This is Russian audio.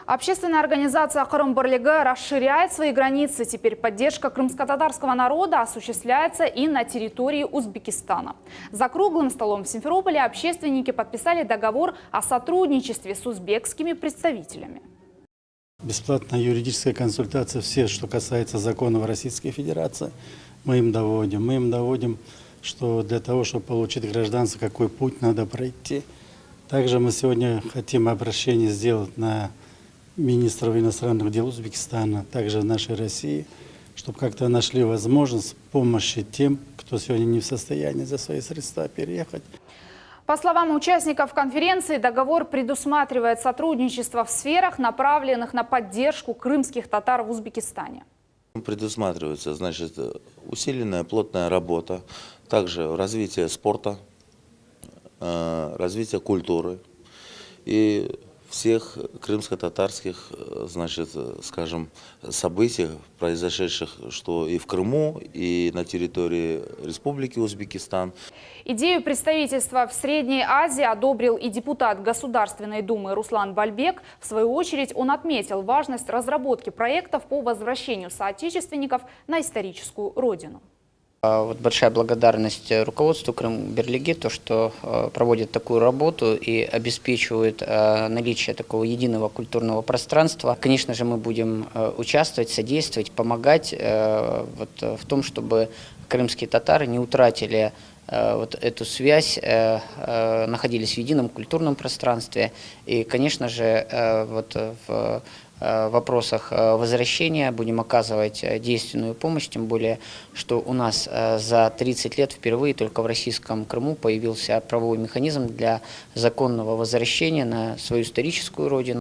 Общественная организация «Крым Бірлігі» расширяет свои границы. Теперь поддержка крымско-татарского народа осуществляется и на территории Узбекистана. За круглым столом в Симферополе общественники подписали договор о сотрудничестве с узбекскими представителями. Бесплатная юридическая консультация, все, что касается законов Российской Федерации, мы им доводим. Мы им доводим, что для того, чтобы получить гражданство, какой путь надо пройти. Также мы сегодня хотим обращение сделать на министров иностранных дел Узбекистана, также нашей России, чтобы как-то нашли возможность помощи тем, кто сегодня не в состоянии за свои средства переехать. По словам участников конференции, договор предусматривает сотрудничество в сферах, направленных на поддержку крымских татар в Узбекистане. Предусматривается, значит, усиленная плотная работа, также развитие спорта, развитие культуры и всех крымско-татарских, значит, скажем, событий, произошедших что и в Крыму, и на территории Республики Узбекистан. Идею представительства в Средней Азии одобрил и депутат Государственной Думы Руслан Бальбек. В свою очередь он отметил важность разработки проектов по возвращению соотечественников на историческую родину. Вот большая благодарность руководству Крым Бірлігі, то, что проводит такую работу и обеспечивает наличие такого единого культурного пространства. Конечно же, мы будем участвовать, содействовать, помогать в том, чтобы крымские татары не утратили вот эту связь, находились в едином культурном пространстве. И, конечно же, в вопросах возвращения будем оказывать действенную помощь, тем более, что у нас за 30 лет впервые только в российском Крыму появился правовой механизм для законного возвращения на свою историческую родину.